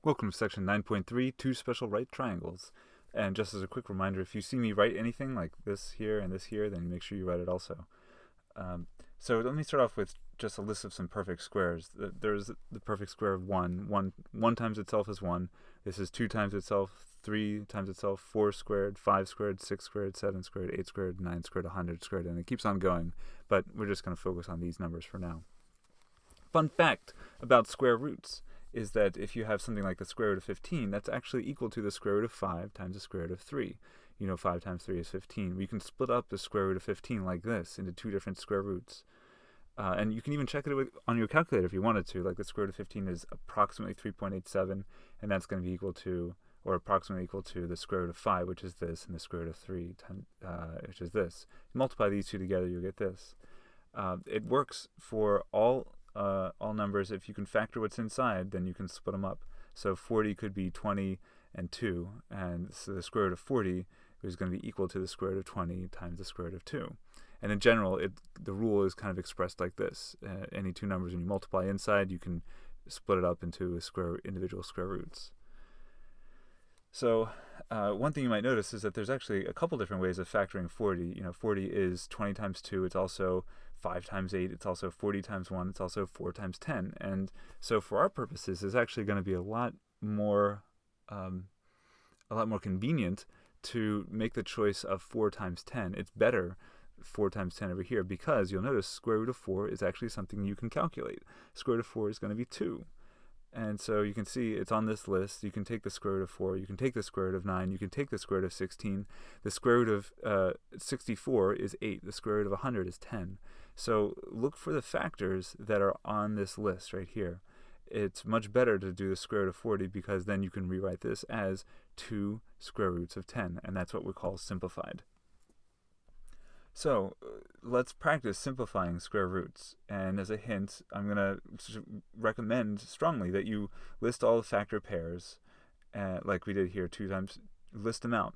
Welcome to section 9.3, two special right triangles. And just as a quick reminder, if you see me write anything like this here and this here, then make sure you write it also. So let me start off with just a list of some perfect squares. There's the perfect square of 1. 1 times itself is 1. This is 2 times itself, 3 times itself, 4 squared, 5 squared, 6 squared, 7 squared, 8 squared, 9 squared, 100 squared, and it keeps on going. But we're just going to focus on these numbers for now. Fun fact about square roots is that if you have something like the square root of 15, that's actually equal to the square root of 5 times the square root of 3. You know 5 times 3 is 15. We can split up the square root of 15 like this into two different square roots. And you can even check it on your calculator if you wanted to. Like the square root of 15 is approximately 3.87, and that's going to be equal to, or approximately equal to, the square root of 5, which is this, and the square root of 3, which is this. Multiply these two together, you'll get this. It works for all numbers. If you can factor what's inside, then you can split them up. So 40 could be 20 and 2, and so the square root of 40 is going to be equal to the square root of 20 times the square root of 2. And in general, the rule is kind of expressed like this. Any two numbers, when you multiply inside, you can split it up into individual square roots. So one thing you might notice is that there's actually a couple different ways of factoring 40. You know, 40 is 20 times 2. It's also 5 times 8. It's also 40 times 1. It's also 4 times 10. And so for our purposes, it's actually going to be a lot more convenient to make the choice of 4 times 10. It's better 4 times 10 over here, because you'll notice square root of 4 is actually something you can calculate. Square root of 4 is going to be 2. And so you can see it's on this list. You can take the square root of 4. You can take the square root of 9. You can take the square root of 16. The square root of 64 is 8. The square root of 100 is 10. So look for the factors that are on this list right here. It's much better to do the square root of 40, because then you can rewrite this as 2 square roots of 10. And that's what we call simplified. So let's practice simplifying square roots. And as a hint, I'm going to recommend strongly that you list all the factor pairs, like we did here 2 times. List them out.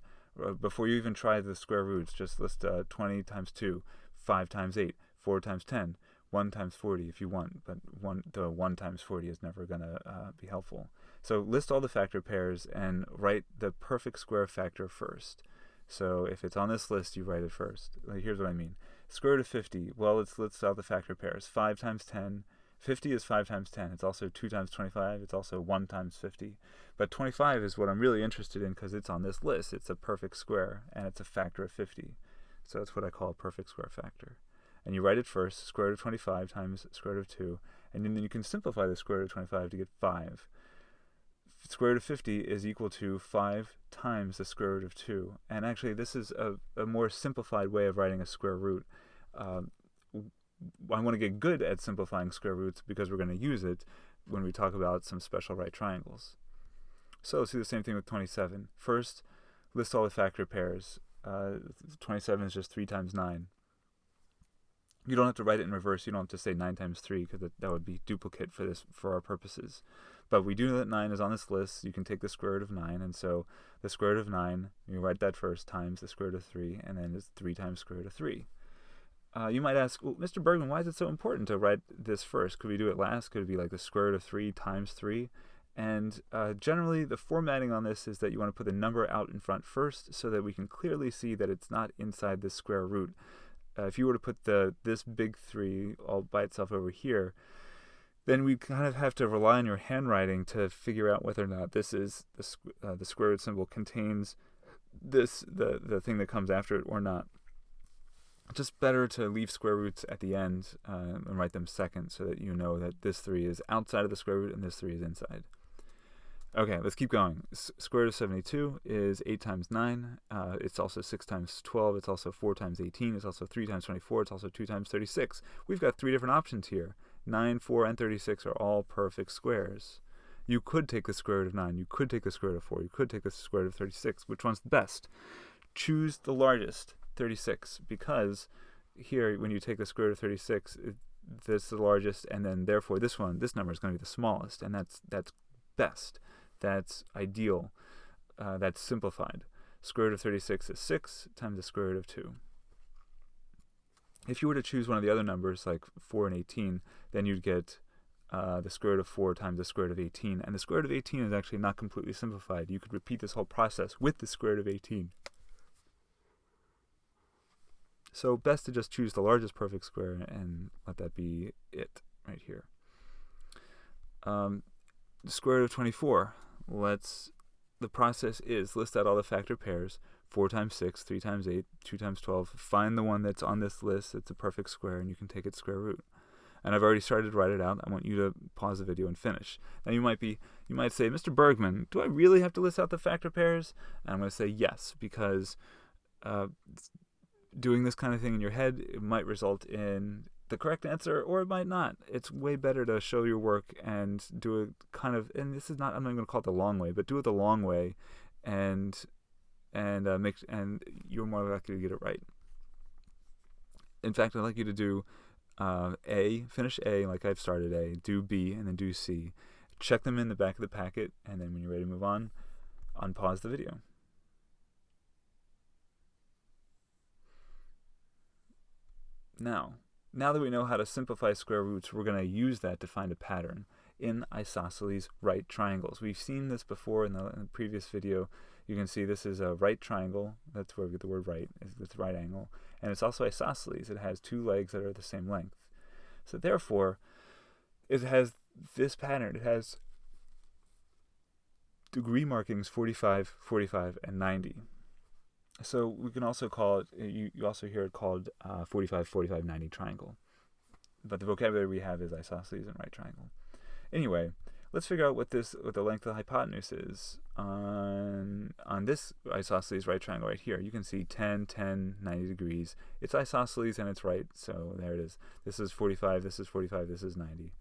Before you even try the square roots, just list 20 times 2, 5 times 8, 4 times 10, 1 times 40 if you want, but 1 times 40 is never going to be helpful. So list all the factor pairs and write the perfect square factor first. So if it's on this list, you write it first. Here's what I mean. Square root of 50, well, let's list out the factor pairs. 5 times 10. 50 is 5 times 10. It's also 2 times 25. It's also 1 times 50. But 25 is what I'm really interested in, because it's on this list. It's a perfect square, and it's a factor of 50. So that's what I call a perfect square factor. And you write it first, square root of 25 times square root of 2. And then you can simplify the square root of 25 to get 5. Square root of 50 is equal to 5 times the square root of 2. And actually, this is a more simplified way of writing a square root. I want to get good at simplifying square roots, because we're going to use it when we talk about some special right triangles. So let's do the same thing with 27. First, list all the factor pairs. 27 is just 3 times 9. You don't have to write it in reverse. You don't have to say 9 times 3, because that would be duplicate for our purposes. But we do know that 9 is on this list. You can take the square root of 9, and so the square root of 9, you write that first, times the square root of 3, and then it's 3 times square root of 3. You might ask, well, Mr. Bergman, why is it so important to write this first? Could we do it last? Could it be like the square root of 3 times 3? And generally, the formatting on this is that you want to put the number out in front first, so that we can clearly see that it's not inside the square root. If you were to put this big 3 all by itself over here, then we kind of have to rely on your handwriting to figure out whether or not this is the square root symbol contains the thing that comes after it or not. Just better to leave square roots at the end and write them second, so that you know that this 3 is outside of the square root and this 3 is inside. Okay, let's keep going. Square root of 72 is 8 times 9. It's also 6 times 12. It's also 4 times 18. It's also 3 times 24. It's also 2 times 36. We've got 3 different options here. 9, 4, and 36 are all perfect squares. You could take the square root of 9. You could take the square root of 4. You could take the square root of 36. Which one's the best? Choose the largest, 36, because here, when you take the square root of 36, this is the largest, and then therefore this number is going to be the smallest, and that's best. That's ideal. That's simplified. Square root of 36 is 6 times the square root of 2. If you were to choose one of the other numbers, like 4 and 18, then you'd get the square root of 4 times the square root of 18. And the square root of 18 is actually not completely simplified. You could repeat this whole process with the square root of 18. So best to just choose the largest perfect square and let that be it right here. The square root of 24. The process is list out all the factor pairs. 4 times 6, 3 times 8, 2 times 12. Find the one that's on this list. It's a perfect square, and you can take its square root. And I've already started to write it out. I want you to pause the video and finish. Now you might say, Mr. Bergman, do I really have to list out the factor pairs? And I'm going to say yes, because doing this kind of thing in your head, it might result in the correct answer, or it might not. It's way better to show your work and do it kind of, and this is not, I'm not going to call it the long way, but do it the long way, and you're more likely to get it right. In fact, I'd like you to do finish A like I've started A, do B, and then do C. Check them in the back of the packet, and then when you're ready to move on, unpause the video. Now that we know how to simplify square roots, we're going to use that to find a pattern in isosceles right triangles. We've seen this before in the previous video. You can see this is a right triangle. That's where we get the word right. It's right angle. And it's also isosceles. It has two legs that are the same length. So therefore, it has this pattern. It has degree markings 45, 45, and 90. So we can also call it, you also hear it called 45, 45, 90 triangle. But the vocabulary we have is isosceles and right triangle. Anyway, let's figure out what the length of the hypotenuse is on this isosceles right triangle right here. You can see 10, 10, 90 degrees. It's isosceles and it's right, so there it is. This is 45, this is 45, this is 90.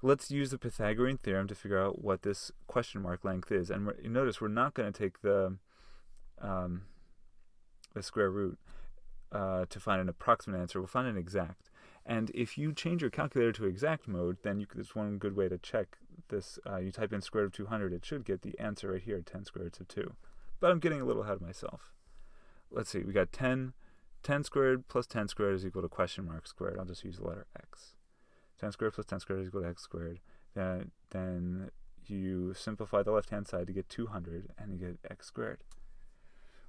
Let's use the Pythagorean Theorem to figure out what this question mark length is. And notice we're not going to take the square root to find an approximate answer. We'll find an exact. And if you change your calculator to exact mode, then it's one good way to check this. You type in square root of 200, it should get the answer right here, 10 square roots of 2. But I'm getting a little ahead of myself. Let's see, we got 10 squared plus 10 squared is equal to question mark squared. I'll just use the letter x. 10 squared plus 10 squared is equal to x squared. Then you simplify the left-hand side to get 200, and you get x squared.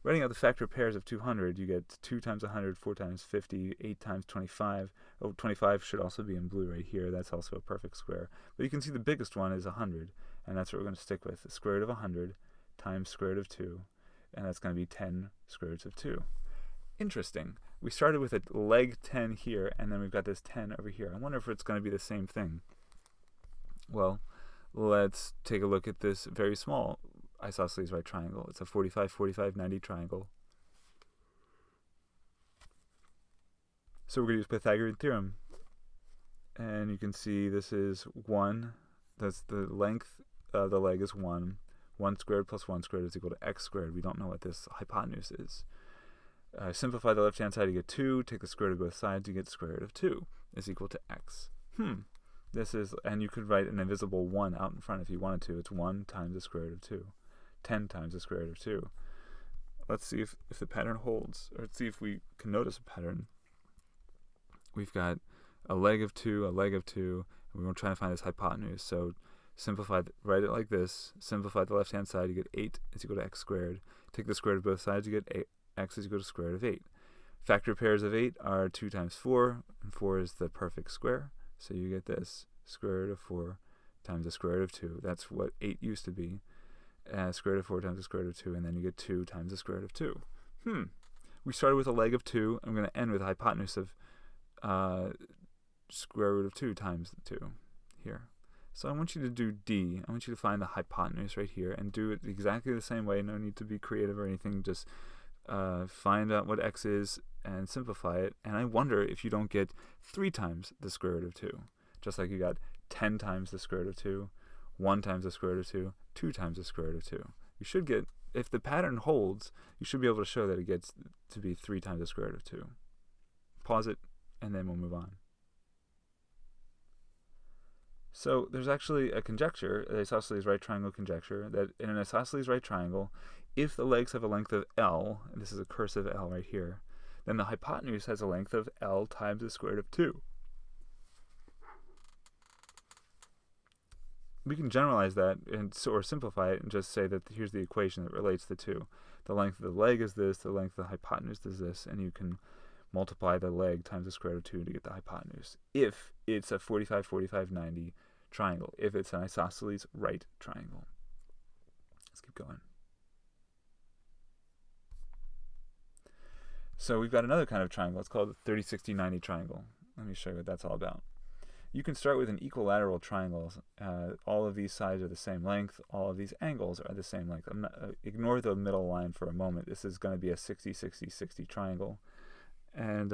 Writing out the factor pairs of 200, you get 2 times 100, 4 times 50, 8 times 25. Oh, 25 should also be in blue right here. That's also a perfect square. But you can see the biggest one is 100, and that's what we're going to stick with. The square root of 100 times square root of 2, and that's going to be 10 square roots of 2. Interesting. We started with a leg 10 here, and then we've got this 10 over here. I wonder if it's going to be the same thing. Well, let's take a look at this very small isosceles right triangle. It's a 45, 45, 90 triangle. So we're going to use Pythagorean Theorem. And you can see this is 1. That's the length of the leg is 1. 1 squared plus 1 squared is equal to x squared. We don't know what this hypotenuse is. Simplify the left-hand side, you get 2. Take the square root of both sides, you get the square root of 2 is equal to x. This is, and you could write an invisible 1 out in front if you wanted to. It's 1 times the square root of 2. 10 times the square root of 2. Let's see if the pattern holds, or let's see if we can notice a pattern. We've got a leg of 2, a leg of 2, and we're going to try to find this hypotenuse. So write it like this. Simplify the left-hand side, you get 8 is equal to x squared. Take the square root of both sides, you get x is equal to square root of 8. Factor pairs of 8 are 2 times 4, and 4 is the perfect square. So you get this, square root of 4 times the square root of 2. That's what 8 used to be. Square root of 4 times the square root of 2, and then you get 2 times the square root of 2. We started with a leg of 2. I'm going to end with a hypotenuse of square root of 2 times 2 here. So I want you to do D. I want you to find the hypotenuse right here and do it exactly the same way. No need to be creative or anything. Just find out what x is and simplify it. And I wonder if you don't get 3 times the square root of 2. Just like you got 10 times the square root of 2, 1 times the square root of 2, 2 times the square root of 2. You should get, if the pattern holds, you should be able to show that it gets to be 3 times the square root of 2. Pause it, and then we'll move on. So there's actually a conjecture, an isosceles right triangle conjecture, that in an isosceles right triangle, if the legs have a length of L, and this is a cursive L right here, then the hypotenuse has a length of L times the square root of 2. we can generalize that or simplify it and just say that here's the equation that relates the two. The length of the leg is this, the length of the hypotenuse is this, and you can multiply the leg times the square root of 2 to get the hypotenuse. If it's a 45, 45, 90 triangle, if it's an isosceles right triangle. Let's keep going. So we've got another kind of triangle. It's called the 30, 60, 90 triangle. Let me show you what that's all about. You can start with an equilateral triangle. All of these sides are the same length. All of these angles are the same length. Ignore the middle line for a moment. This is going to be a 60, 60, 60 triangle. And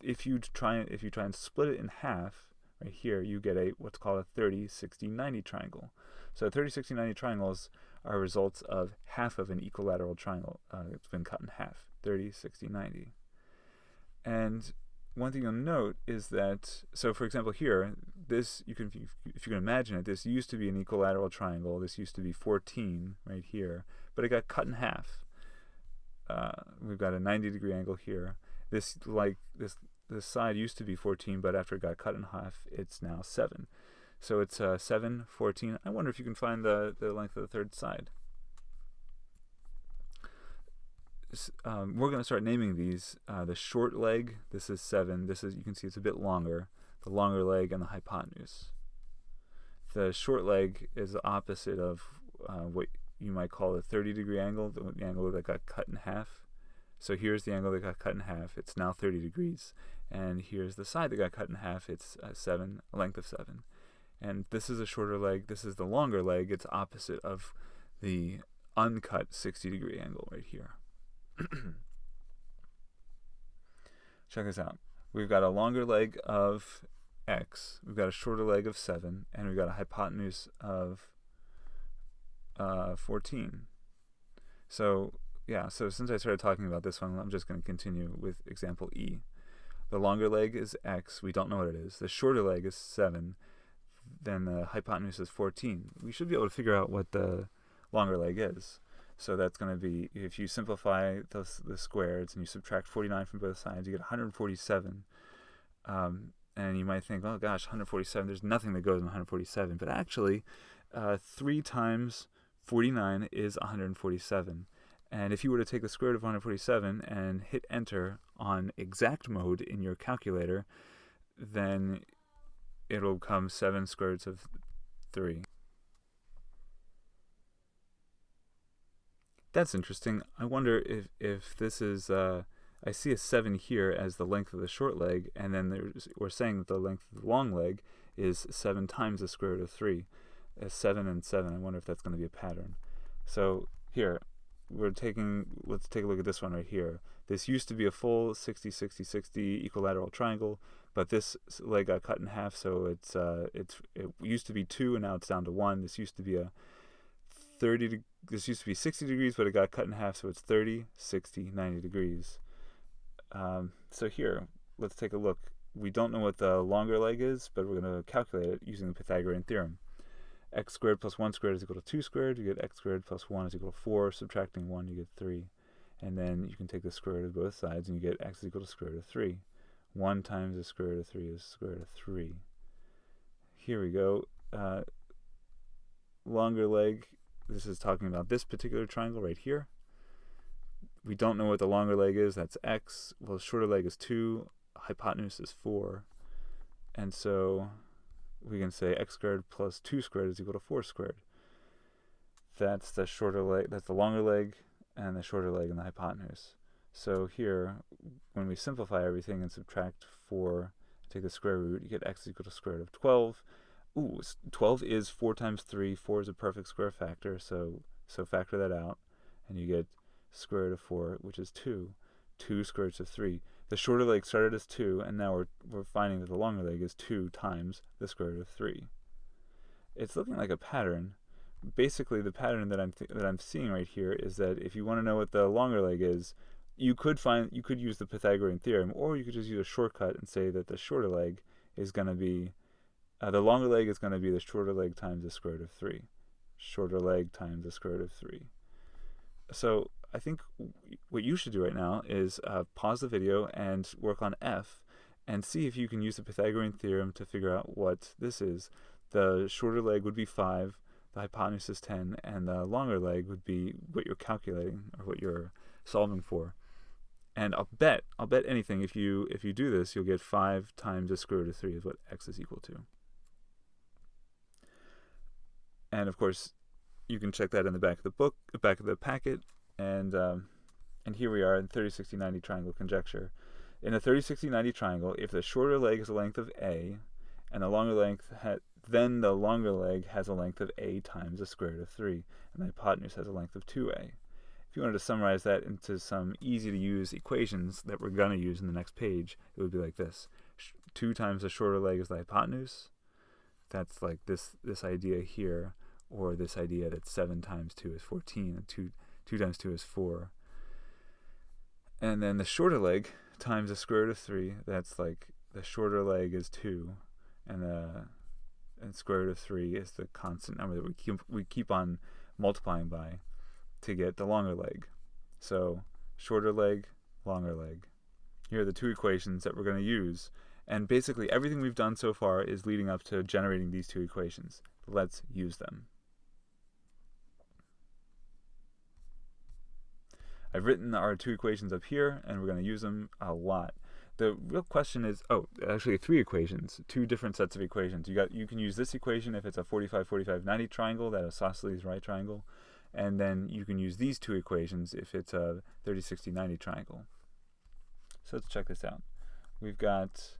if you try and split it in half, right here, you get what's called a 30, 60, 90 triangle. So 30, 60, 90 triangles are results of half of an equilateral triangle. It's been cut in half, 30, 60, 90. And one thing you'll note is that, so for example here, this, if you can imagine it, this used to be an equilateral triangle. This used to be 14 right here, but it got cut in half. We've got a 90-degree angle here. This side used to be 14, but after it got cut in half, it's now 7. So it's 7, 14. I wonder if you can find the length of the third side. We're going to start naming these. The short leg, this is 7. You can see it's a bit longer. The longer leg and the hypotenuse. The short leg is the opposite of what you might call a 30-degree angle, the angle that got cut in half. So here's the angle that got cut in half. It's now 30 degrees. And here's the side that got cut in half. It's a length of 7. And this is a shorter leg. This is the longer leg. It's opposite of the uncut 60-degree angle right here. Check this out. We've got a longer leg of x, we've got a shorter leg of 7, and we've got a hypotenuse of 14. So since I started talking about this one, I'm just going to continue with example E. The longer leg is x, we don't know what it is. The shorter leg is 7, then the hypotenuse is 14. We should be able to figure out what the longer leg is. So that's going to be, if you simplify the squares and you subtract 49 from both sides, you get 147. And you might think, oh gosh, 147, there's nothing that goes in 147. But actually, 3 times 49 is 147. And if you were to take the square root of 147 and hit enter on exact mode in your calculator, then it'll come 7 square roots of 3. That's interesting. I wonder if this is, I see a 7 here as the length of the short leg, and then we're saying that the length of the long leg is 7 times the square root of 3. 7 and 7, I wonder if that's going to be a pattern. So here, let's take a look at this one right here. This used to be a full 60, 60, 60 equilateral triangle, but this leg got cut in half, so it used to be 2 and now it's down to 1. This used to be this used to be 60 degrees, but it got cut in half, so it's 30, 60, 90 degrees. So here, let's take a look. We don't know what the longer leg is, but we're going to calculate it using the Pythagorean Theorem. X squared plus 1 squared is equal to 2 squared. You get x squared plus 1 is equal to 4. Subtracting 1, you get 3. And then you can take the square root of both sides, and you get x is equal to square root of 3. 1 times the square root of 3 is square root of 3. Here we go. Longer leg. This is talking about this particular triangle right here. We don't know what the longer leg is. That's x. Well, the shorter leg is 2. Hypotenuse is 4. And so we can say x squared plus 2 squared is equal to 4 squared. That's the shorter leg. That's the longer leg and the shorter leg and the hypotenuse. So here, when we simplify everything and subtract 4, take the square root, you get x is equal to square root of 12. 12 is 4 times 3. 4 is a perfect square factor, so factor that out, and you get square root of 4, which is 2. 2 square roots of 3. The shorter leg started as 2, and now we're finding that the longer leg is 2 times the square root of 3. It's looking like a pattern. Basically, the pattern that I'm seeing right here is that if you want to know what the longer leg is, you could use the Pythagorean theorem, or you could just use a shortcut and say that the shorter leg is going to be the longer leg is going to be the shorter leg times the square root of 3. Shorter leg times the square root of 3. So I think what you should do right now is pause the video and work on F and see if you can use the Pythagorean theorem to figure out what this is. the shorter leg would be 5, the hypotenuse is 10, and the longer leg would be what you're calculating or what you're solving for. And I'll bet anything, if you do this, you'll get 5 times the square root of 3 is what x is equal to. And of course, you can check that in the back of the book, the back of the packet, and here we are in 30, 60, 90 triangle conjecture. In a 30, 60, 90 triangle, if the shorter leg is a length of a, and the longer length then the longer leg has a length of a times the square root of 3, and the hypotenuse has a length of 2a. If you wanted to summarize that into some easy-to-use equations that we're going to use in the next page, it would be like this. 2 times the shorter leg is the hypotenuse. That's like this idea here, or this idea that 7 times 2 is 14, and 2 times 2 is 4. And then the shorter leg times the square root of 3, that's like the shorter leg is 2, and square root of 3 is the constant number that we keep on multiplying by to get the longer leg. So shorter leg, longer leg. Here are the 2 equations that we're going to use. And basically everything we've done so far is leading up to generating these 2 equations. Let's use them. I've written our 2 equations up here, and we're going to use them a lot. The real question is, actually 3 equations, 2 different sets of equations. You can use this equation if it's a 45, 45, 90 triangle, that isosceles right triangle, and then you can use these 2 equations if it's a 30, 60, 90 triangle. So let's check this out. We've got,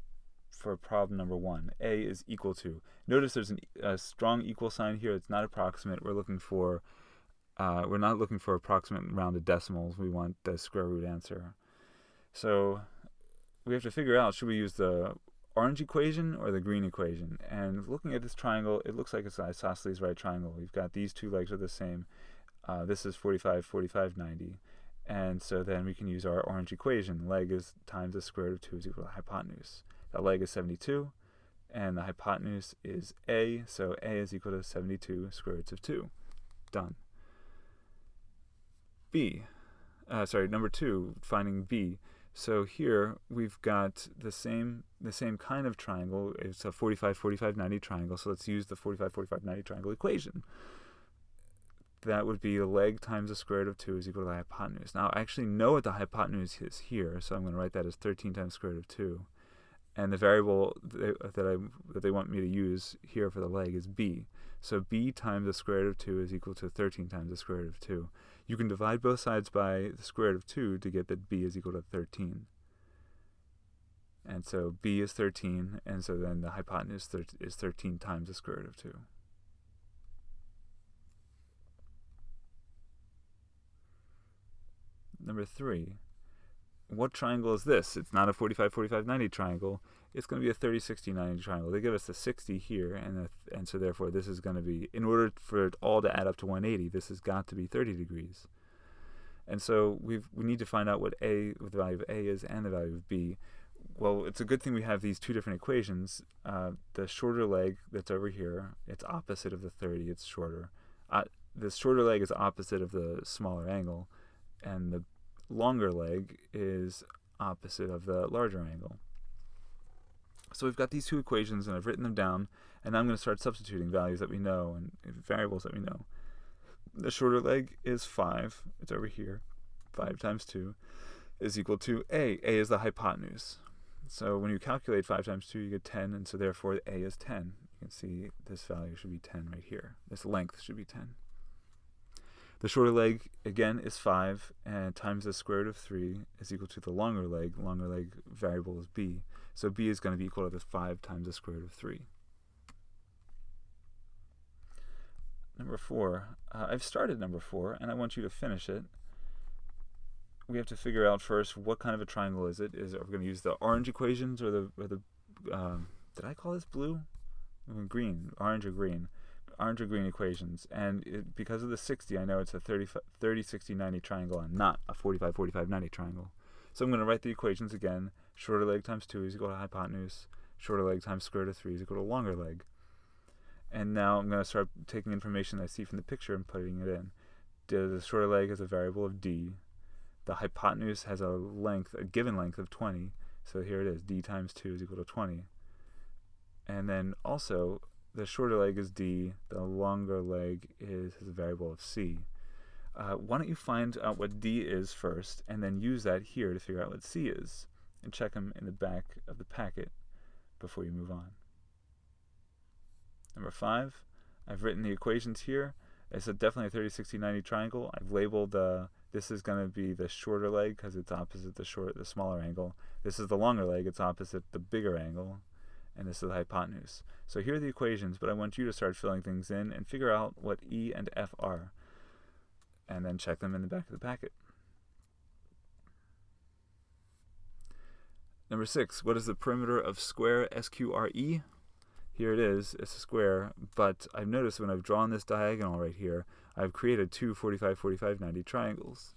for problem number 1, a is equal to. Notice there's a strong equal sign here. It's not approximate. We're not looking for approximate rounded decimals. We want the square root answer. So we have to figure out, should we use the orange equation or the green equation? And looking at this triangle, it looks like it's an isosceles right triangle. We've got these 2 legs are the same. This is 45, 45, 90. And so then we can use our orange equation. Leg is times the square root of 2 is equal to hypotenuse. That leg is 72, and the hypotenuse is a, so a is equal to 72 square roots of 2. Done. Number 2, finding b. So here we've got the same kind of triangle. It's a 45, 45, 90 triangle. So let's use the 45, 45, 90 triangle equation. That would be the leg times the square root of 2 is equal to the hypotenuse. Now I actually know what the hypotenuse is here, so I'm going to write that as 13 times square root of 2. And the variable that they want me to use here for the leg is b. So b times the square root of 2 is equal to 13 times the square root of 2. You can divide both sides by the square root of 2 to get that b is equal to 13. And so b is 13, and so then the hypotenuse is 13 times the square root of 2. Number 3. What triangle is this? It's not a 45, 45, 90 triangle. It's going to be a 30, 60, 90 triangle. They give us the 60 here, and so therefore this is going to be, in order for it all to add up to 180, this has got to be 30 degrees. And so we need to find out what the value of a is and the value of b. Well, it's a good thing we have these 2 different equations. The shorter leg that's over here, it's opposite of the 30, it's shorter. The shorter leg is opposite of the smaller angle, and the longer leg is opposite of the larger angle. So we've got these 2 equations, and I've written them down, and I'm going to start substituting values that we know and variables that we know. The shorter leg is 5. It's over here. 5 times 2 is equal to a. A is the hypotenuse. So when you calculate 5 times 2, you get 10, and so therefore a is 10. You can see this value should be 10 right here. This length should be 10. The shorter leg, again, is 5, and times the square root of 3 is equal to the longer leg. Longer leg variable is b. So b is going to be equal to the 5 times the square root of 3. Number 4. I've started number 4, and I want you to finish it. We have to figure out first what kind of a triangle is it. Are we going to use the orange equations or the did I call this blue? Green, orange or green. Orange or green equations, and because of the 60, I know it's a 30, 60, 90 triangle and not a 45, 45, 90 triangle. So I'm going to write the equations again. Shorter leg times 2 is equal to hypotenuse. Shorter leg times square root of 3 is equal to longer leg. And now I'm going to start taking information I see from the picture and putting it in. The shorter leg has a variable of d. The hypotenuse has a given length of 20. So here it is, d times 2 is equal to 20. And then also, the shorter leg is d, the longer leg has a variable of c. Why don't you find out what d is first, and then use that here to figure out what c is, and check them in the back of the packet before you move on. Number 5, I've written the equations here. It's definitely a 30, 60, 90 triangle. I've labeled this is going to be the shorter leg because it's opposite the smaller angle. This is the longer leg, it's opposite the bigger angle. And this is the hypotenuse. So here are the equations, but I want you to start filling things in and figure out what E and F are, and then check them in the back of the packet. Number 6, what is the perimeter of square SQRE? Here it is, it's a square, but I've noticed when I've drawn this diagonal right here, I've created two 45, 45, 90 triangles.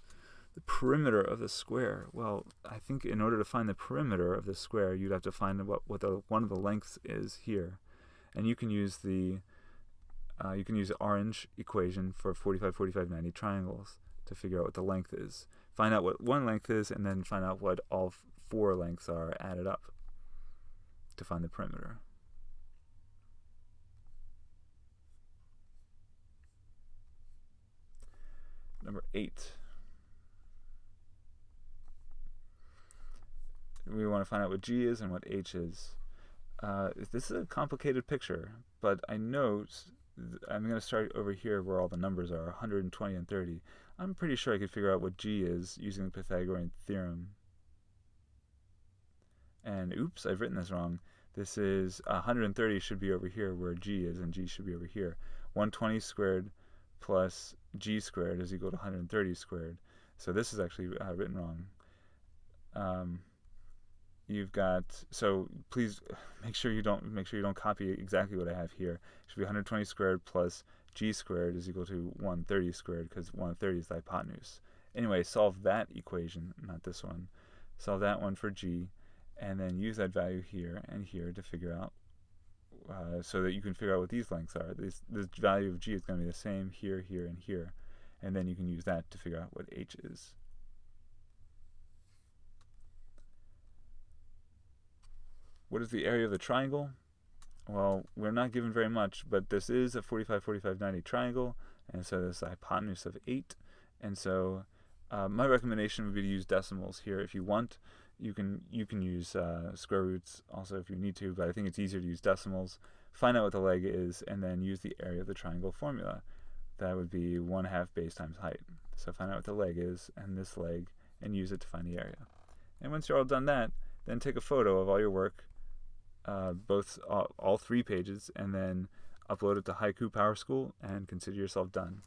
The perimeter of the square, well, I think in order to find the perimeter of the square, you'd have to find what one of the lengths is here. And you can use the orange equation for 45, 45, 90 triangles to figure out what the length is. Find out what one length is, and then find out what all 4 lengths are added up to find the perimeter. Number 8. We want to find out what G is and what H is. This is a complicated picture, but I know I'm going to start over here where all the numbers are, 120 and 30. I'm pretty sure I could figure out what G is using the Pythagorean Theorem. And oops, I've written this wrong. This is 130 should be over here where G is, and G should be over here. 120 squared plus G squared is equal to 130 squared. So this is actually written wrong. You've got, so please make sure you don't copy exactly what I have here. It should be 120 squared plus G squared is equal to 130 squared, because 130 is the hypotenuse. Anyway, solve that equation, not this one. Solve that one for G, and then use that value here and here to figure out, so that you can figure out what these lengths are. This value of G is going to be the same here, here, and here. And then you can use that to figure out what H is. What is the area of the triangle? Well, we're not given very much, but this is a 45, 45, 90 triangle, and so there's a hypotenuse of 8. And so my recommendation would be to use decimals here. If you want, you can use square roots also if you need to, but I think it's easier to use decimals. Find out what the leg is, and then use the area of the triangle formula. That would be 1/2 base times height. So find out what the leg is and this leg, and use it to find the area. And once you're all done that, then take a photo of all your work, all 3 pages, and then upload it to Haiku Power School and consider yourself done.